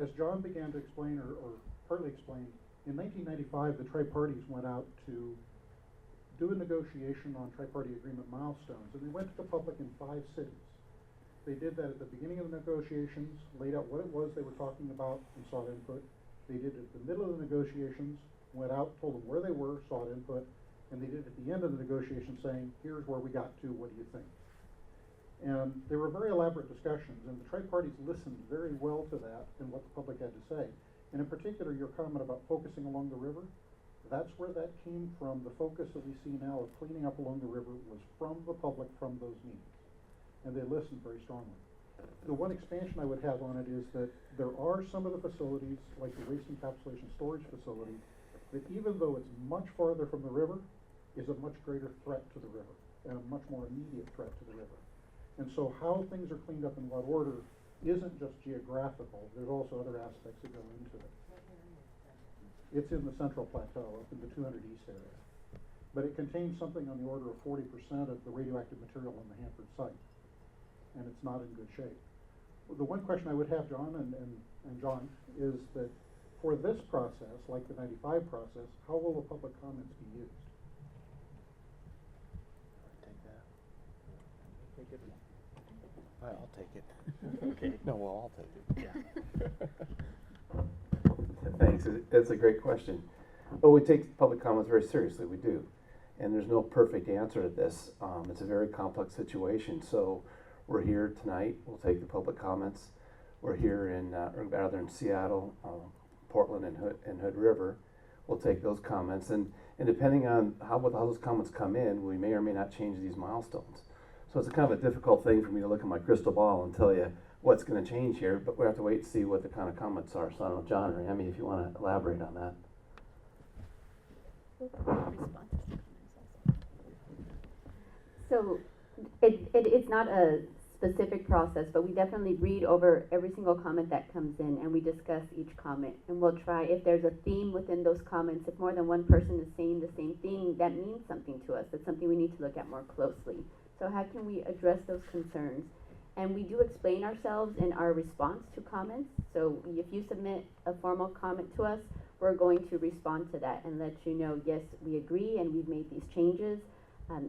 as John began to explain, or partly explained, in 1995 the tri-parties went out to do a negotiation on tri-party agreement milestones, and they went to the public in 5 cities. They did that at the beginning of the negotiations, laid out what it was they were talking about, and sought input. They did it at the middle of the negotiations, went out, told them where they were, sought input, and they did it at the end of the negotiation saying, here's where we got to, what do you think? And they were very elaborate discussions, and the tri-parties listened very well to that and what the public had to say. And in particular, your comment about focusing along the river, that's where that came from. The focus that we see now of cleaning up along the river was from the public, from those meetings. And they listened very strongly. The one expansion I would have on it is that there are some of the facilities, like the waste encapsulation storage facility, that even though it's much farther from the river, is a much greater threat to the river, and a much more immediate threat to the river. And so how things are cleaned up in what order isn't just geographical, there's also other aspects that go into it. It's in the Central Plateau, up in the 200 East area. But it contains something on the order of 40% of the radioactive material on the Hanford Site, and it's not in good shape. The one question I would have, John and John, is that for this process, like the 95 process, how will the public comments be used? Take that. I'll take it. Okay. No, we'll all take it. Yeah. Thanks. That's a great question. Well, we take public comments very seriously. We do. And there's no perfect answer to this. It's a very complex situation. So we're here tonight. We'll take the public comments. We're here in, rather in Seattle, Portland, and Hood River. We'll take those comments. And depending on how those comments come in, we may or may not change these milestones. So it's a kind of a difficult thing for me to look at my crystal ball and tell you what's gonna change here, but we have to wait and see what the kind of comments are. So I don't know, John or Emmy, if you wanna elaborate on that. So it's not a specific process, but we definitely read over every single comment that comes in and we discuss each comment. And we'll try, if there's a theme within those comments, if more than one person is saying the same thing, that means something to us. That's something we need to look at more closely. So how can we address those concerns? And we do explain ourselves in our response to comments. So if you submit a formal comment to us, we're going to respond to that and let you know, yes, we agree and we've made these changes.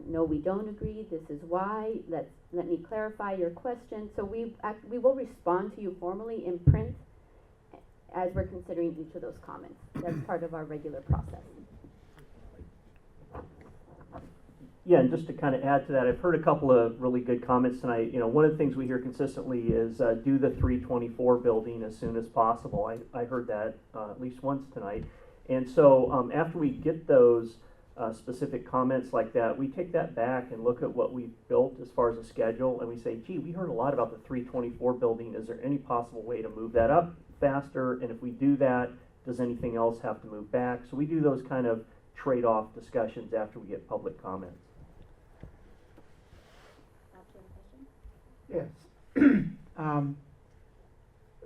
No, we don't agree. This is why. Let me clarify your question. So we will respond to you formally in print as we're considering each of those comments. That's part of our regular process. Yeah, and just to kind of add to that, I've heard a couple of really good comments tonight. You know, one of the things we hear consistently is do the 324 building as soon as possible. I heard that at least once tonight. And so after we get those specific comments like that, we take that back and look at what we've built as far as a schedule, and we say, gee, we heard a lot about the 324 building. Is there any possible way to move that up faster? And if we do that, does anything else have to move back? So we do those kind of trade-off discussions after we get public comments. Yes.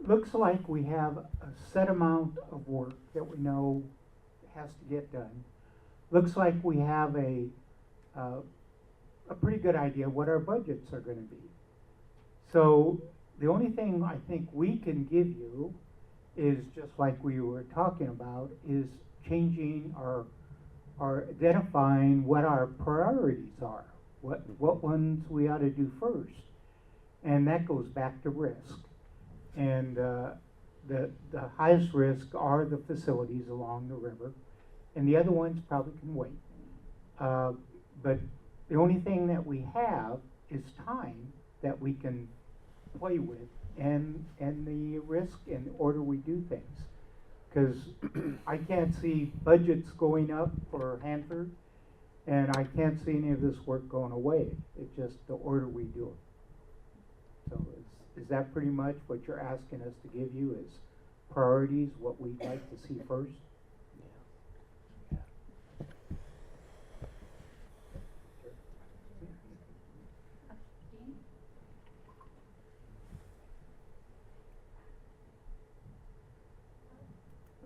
Looks like we have a set amount of work that we know has to get done. Looks like we have a pretty good idea what our budgets are going to be. So the only thing I think we can give you is, just like we were talking about, is changing or identifying what our priorities are, what ones we ought to do first. And that goes back to risk. And the highest risk are the facilities along the river, and the other ones probably can wait. But the only thing that we have is time that we can play with, and the risk and the order we do things. Because I can't see budgets going up for Hanford, and I can't see any of this work going away. It's just the order we do it. So is that pretty much what you're asking us to give you, is priorities, what we'd like to see first?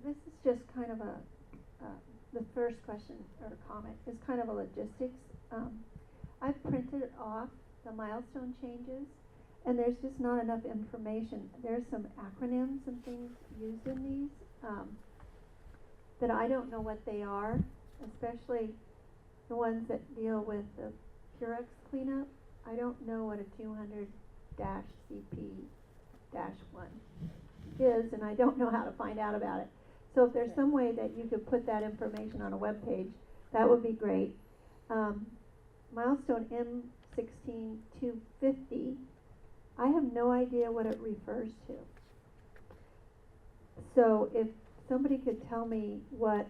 This is just kind of the first question or comment is kind of a logistics. I've printed off the milestone changes, and there's just not enough information. There's some acronyms and things used in these that I don't know what they are, especially the ones that deal with the Purex cleanup. I don't know what a 200-CP-1 is, and I don't know how to find out about it. So if there's some way that you could put that information on a web page, that would be great. Milestone M16 250, I have no idea what it refers to. So if somebody could tell me what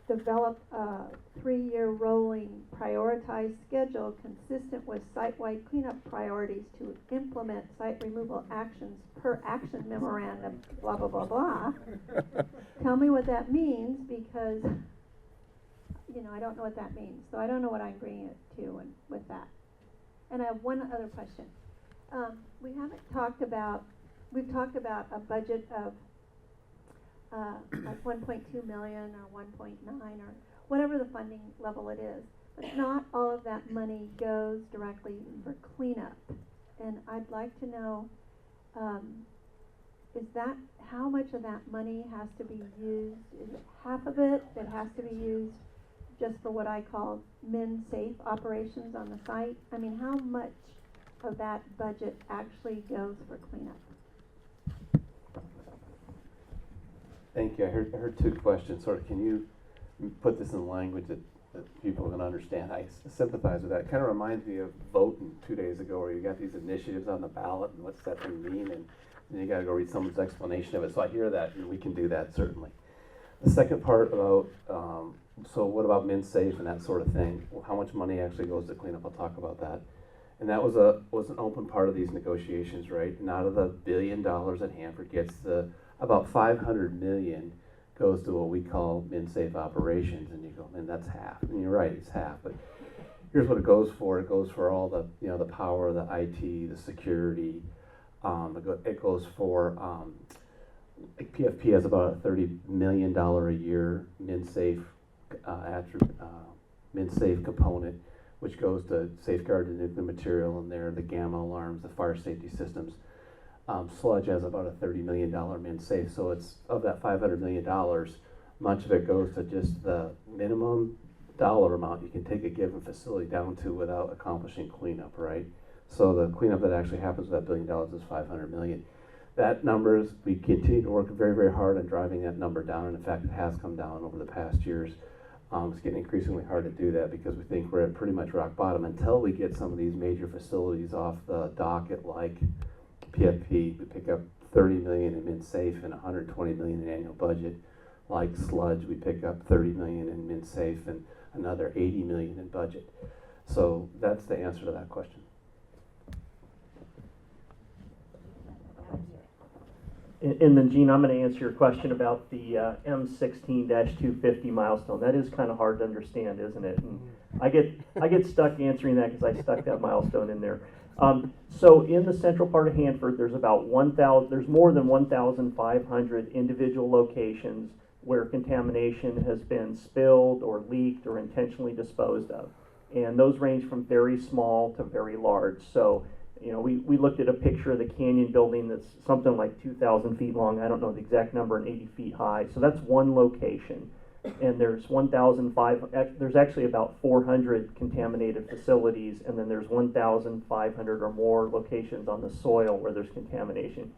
develop a 3-year rolling prioritized schedule consistent with site-wide cleanup priorities to implement site removal actions per action memorandum, blah, blah, blah, blah. Tell me what that means, because, you know, I don't know what that means. So I don't know what I'm bringing it to and with that. And I have one other question. We haven't talked about, we've talked about a budget of like 1.2 million or 1.9 or whatever the funding level it is. But not all of that money goes directly for cleanup. And I'd like to know, is that, how much of that money has to be used? Is it half of it that has to be used just for what I call min-safe operations on the site? I mean, how much of that budget actually goes for cleanup? Thank you. I heard two questions. Sort of, can you put this in language that people can understand? I sympathize with that. It kind of reminds me of voting 2 days ago, where you got these initiatives on the ballot, and what's that thing mean? And then you got to go read someone's explanation of it. So I hear that, and we can do that certainly. The second part about, so what about min safe and that sort of thing? How much money actually goes to cleanup? I'll talk about that. And that was an open part of these negotiations, right? And out of the $1 billion that Hanford gets, about 500 million goes to what we call min-safe operations, and you go, man, that's half. And you're right, it's half, but here's what it goes for. It goes for all the, the power, the IT, the security. It goes for, like PFP has about a $30 million a year min-safe min-safe component, which goes to safeguard the nuclear material in there, the gamma alarms, the fire safety systems. Sludge has about a $30 million min-safe, so it's of that $500 million, much of it goes to just the minimum dollar amount you can take a given facility down to without accomplishing cleanup, right? So the cleanup that actually happens with that $1 billion is 500 million. That number is, we continue to work very, very hard on driving that number down, and in fact it has come down over the past years. It's getting increasingly hard to do that because we think we're at pretty much rock bottom until we get some of these major facilities off the docket, like PFP. We pick up 30 million in min-safe and 120 million in annual budget. Like sludge, we pick up 30 million in min-safe and another 80 million in budget. So that's the answer to that question. And then, Gene, I'm going to answer your question about the M16-250 milestone. That is kind of hard to understand, isn't it? And I get stuck answering that because I stuck that milestone in there. So in the central part of Hanford, there's about there's more than 1,500 individual locations where contamination has been spilled or leaked or intentionally disposed of. And those range from very small to very large. So, we looked at a picture of the canyon building that's something like 2,000 feet long. I don't know the exact number, and 80 feet high. So that's one location. And there's there's actually about 400 contaminated facilities, and then there's 1,500 or more locations on the soil where there's contamination.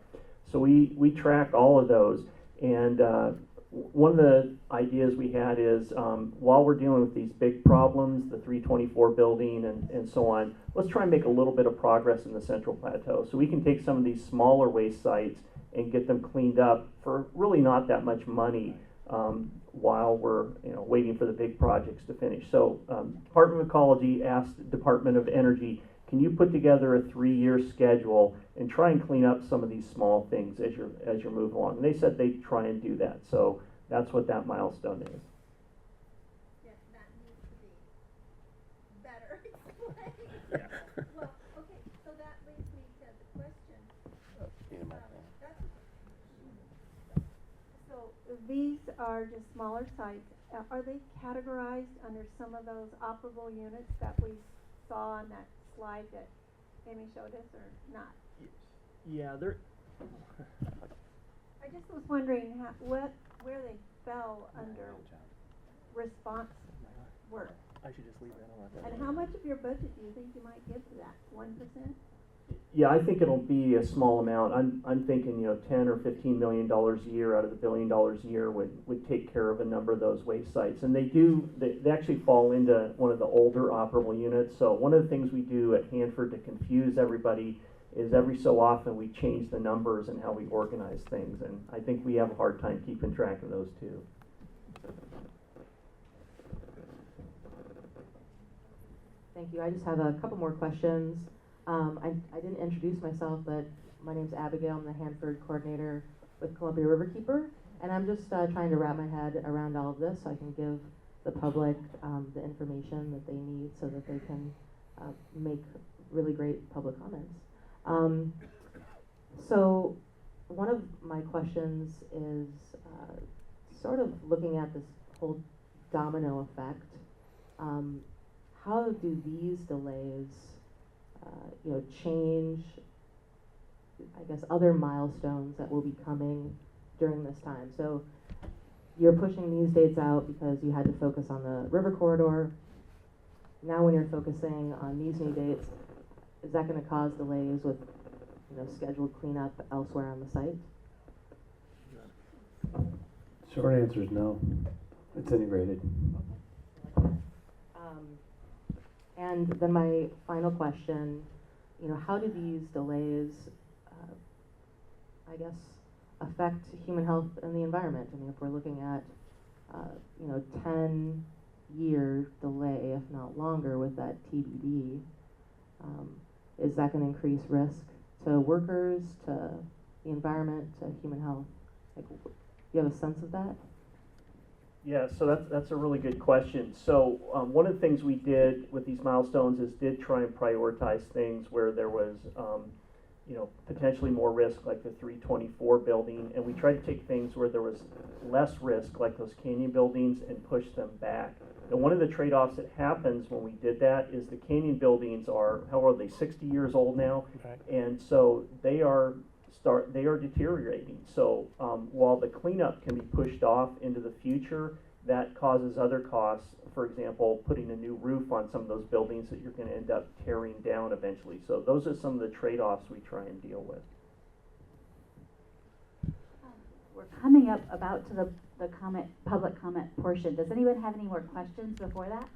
So we track all of those, and one of the ideas we had is while we're dealing with these big problems, the 324 building and so on, let's try and make a little bit of progress in the Central Plateau. So we can take some of these smaller waste sites and get them cleaned up for really not that much money while we're waiting for the big projects to finish. So Department of Ecology asked Department of Energy, can you put together a 3-year schedule and try and clean up some of these small things as you're moving along? And they said they'd try and do that. So that's what that milestone is. Yes, that needs to be better explained. Well, okay, so that leads me to the question. So these are just smaller sites. Are they categorized under some of those operable units that we saw on that slide that Amy showed us, or not? Yeah, they're. I just was wondering where they fell under response work. I should just leave that on. And how much of your budget do you think you might give to that? 1%? Yeah, I think it'll be a small amount. I'm thinking, $10 or $15 million a year out of the $1 billion a year would take care of a number of those waste sites. And they actually fall into one of the older operable units. So one of the things we do at Hanford to confuse everybody is every so often we change the numbers and how we organize things. And I think we have a hard time keeping track of those too. Thank you. I just have a couple more questions. I didn't introduce myself, but my name's Abigail. I'm the Hanford Coordinator with Columbia Riverkeeper, and I'm just trying to wrap my head around all of this so I can give the public the information that they need so that they can make really great public comments. So one of my questions is sort of looking at this whole domino effect. How do these delays change, I guess, other milestones that will be coming during this time? So you're pushing these dates out because you had to focus on the river corridor. Now when you're focusing on these new dates, is that going to cause delays with scheduled cleanup elsewhere on the site? Short answer is no. It's integrated. And then my final question, how do these delays, I guess, affect human health and the environment? I mean, if we're looking at, 10-year delay, if not longer, with that TBD, is that gonna increase risk to workers, to the environment, to human health? Like, you have a sense of that? Yeah, so that's a really good question. So one of the things we did with these milestones is did try and prioritize things where there was potentially more risk, like the 324 building, and we tried to take things where there was less risk, like those canyon buildings, and push them back. And one of the trade-offs that happens when we did that is the canyon buildings are, how old are they, 60 years old now? Right. And so they are deteriorating. So while the cleanup can be pushed off into the future, that causes other costs. For example, putting a new roof on some of those buildings that you're going to end up tearing down eventually. So those are some of the trade-offs we try and deal with. We're coming up about to the public comment portion. Does anyone have any more questions before that?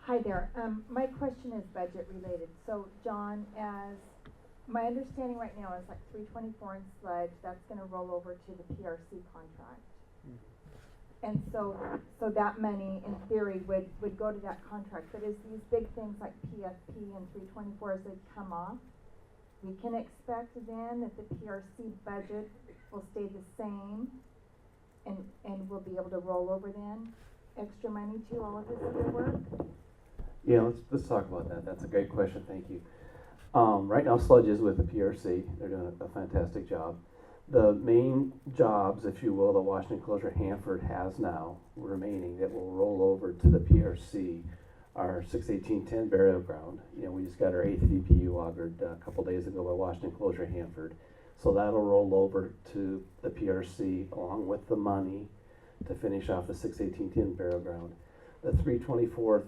Hi there. My question is budget related. So, John, as my understanding right now is like 324 in sludge, that's going to roll over to the PRC contract. And so that money, in theory, would go to that contract. But as these big things like PFP and 324, as they come off, we can expect then that the PRC budget will stay the same and we'll be able to roll over then extra money to all of this other work? Yeah, let's talk about that. That's a great question. Thank you. Right now, sludge is with the PRC. They're doing a fantastic job. The main jobs, if you will, that Washington Enclosure Hanford has now remaining that will roll over to the PRC are 61810 burial ground. We just got our 8th DPU augured a couple days ago by Washington Enclosure Hanford. So that'll roll over to the PRC along with the money to finish off the 61810 burial ground. The 324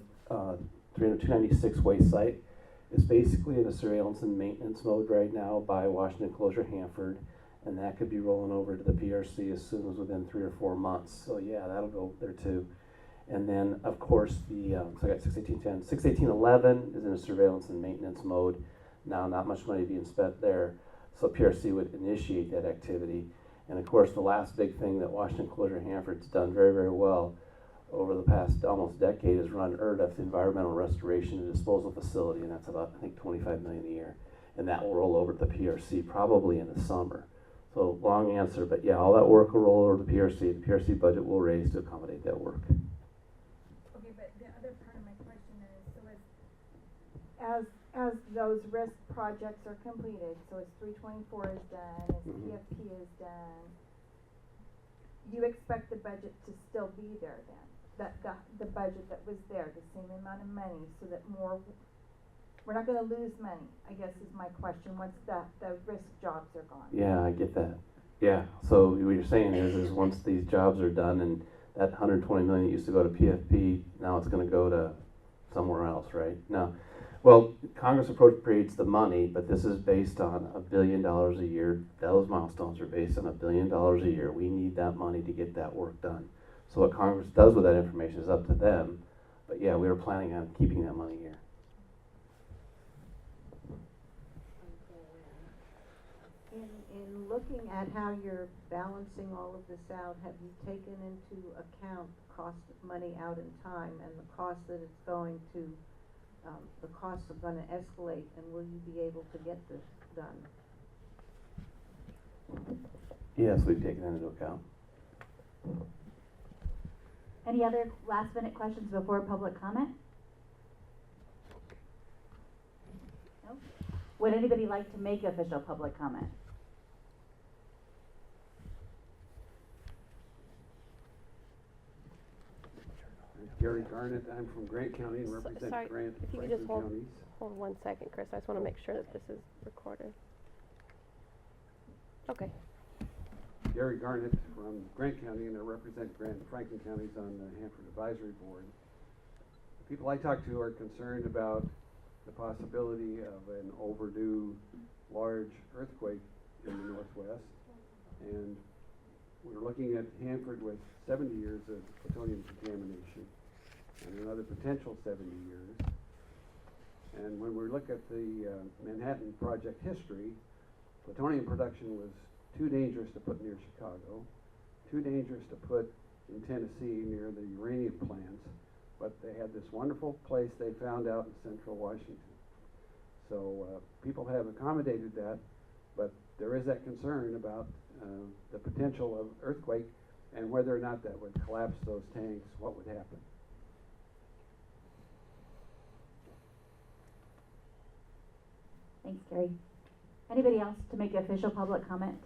296 waste site is basically in a surveillance and maintenance mode right now by Washington Enclosure Hanford, and that could be rolling over to the PRC as soon as within 3 or 4 months. So yeah, that'll go there too. And then of course so I got 61810. 61811 is in a surveillance and maintenance mode. Now not much money being spent there, so PRC would initiate that activity. And of course the last big thing that Washington Enclosure Hanford's done very, very well over the past almost decade is run ERDF, the Environmental Restoration and Disposal Facility, and that's about, I think, $25 million a year. And that will roll over to the PRC probably in the summer. So long answer, but yeah, all that work will roll over to the PRC. The PRC budget will raise to accommodate that work. Okay, but the other part of my question is, so as those risk projects are completed, so as 324 is done, as PFP is done, you expect the budget to still be there then? The budget that was there, the same amount of money, so that we're not going to lose money, I guess is my question, once the risk jobs are gone. Yeah, I get that. Yeah, so what you're saying is once these jobs are done and that 120 million that used to go to PFP, now it's going to go to somewhere else, right? Now, well, Congress appropriates the money, but this is based on $1 billion a year. Those milestones are based on $1 billion a year. We need that money to get that work done. So what Congress does with that information is up to them. But yeah, we were planning on keeping that money here. In looking at how you're balancing all of this out, have you taken into account the cost of money out in time and the cost that it's going to, the costs are going to escalate, and will you be able to get this done? Yes, we've taken that into account. Any other last minute questions before public comment? No? Would anybody like to make official public comment? Gary Garnett, I'm from Grant County and represent Sorry, Grant if you could Franklin just counties. hold 1 second, Chris. I just want to make sure that this is recorded. Okay. Gary Garnett from Grant County, and I represent Grant and Franklin counties on the Hanford Advisory Board. The people I talk to are concerned about the possibility of an overdue large earthquake in the Northwest, and we're looking at Hanford with 70 years of plutonium contamination and another potential 70 years. And when we look at the Manhattan Project history, plutonium production was too dangerous to put near Chicago, too dangerous to put in Tennessee near the uranium plants, but they had this wonderful place they found out in central Washington. So people have accommodated that, but there is that concern about the potential of earthquake and whether or not that would collapse those tanks, what would happen. Thanks, Gary. Anybody else to make official public comment?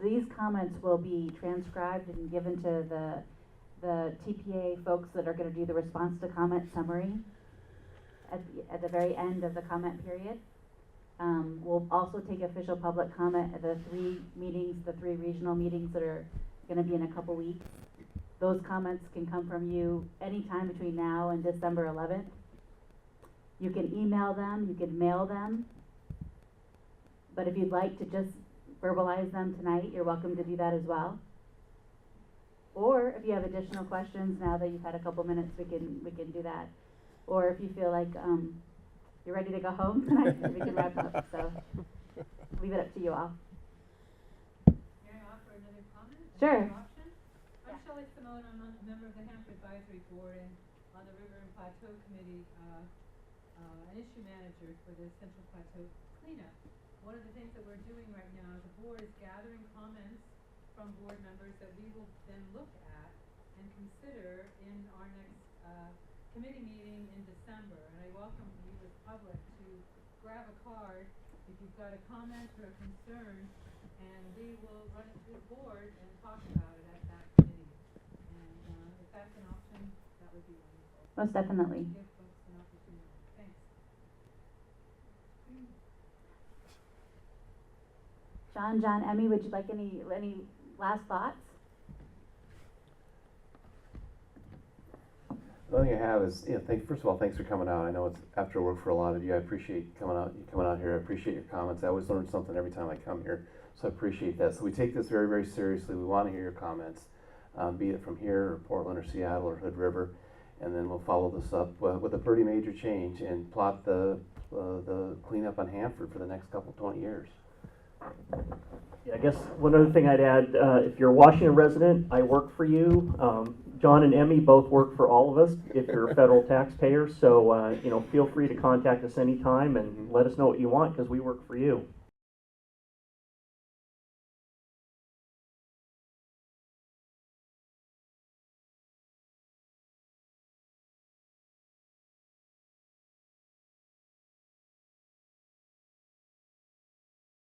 These comments will be transcribed and given to the TPA folks that are going to do the response to comment summary at the very end of the comment period. We'll also take official public comment at the three regional meetings that are going to be in a couple weeks. Those comments can come from you anytime between now and December 11th. You can email them, you can mail them, but if you'd like to just verbalize them tonight, you're welcome to do that as well. Or if you have additional questions now that you've had a couple minutes, we can do that. Or if you feel like you're ready to go home tonight, we can wrap up. So leave it up to you all. May I offer another comment? Sure. Another option? I'm Shelley Simone. I'm a member of the Hanford Advisory Board and on the River and Plateau Committee, an issue manager for the Central Plateau cleanup. One of the things that we're doing right now as a board is gathering comments from board members that we will then look at and consider in our next committee meeting in December. And I welcome you as public to grab a card if you've got a comment or a concern, and we will run it through the board and talk about it at that committee. And if that's an option, that would be wonderful. Most definitely. Give folks an opportunity. Thanks. John, Emmy, would you like any last thoughts? The only thing I have is, first of all, thanks for coming out. I know it's after work for a lot of you. I appreciate you coming out here. I appreciate your comments. I always learn something every time I come here, so I appreciate that. So we take this very, very seriously. We want to hear your comments, be it from here or Portland or Seattle or Hood River, and then we'll follow this up with a pretty major change and plot the cleanup on Hanford for the next 20 years. Yeah, I guess one other thing I'd add, if you're a Washington resident, I work for you. John and Emmy both work for all of us if you're a federal taxpayer. So, feel free to contact us anytime and let us know what you want because we work for you.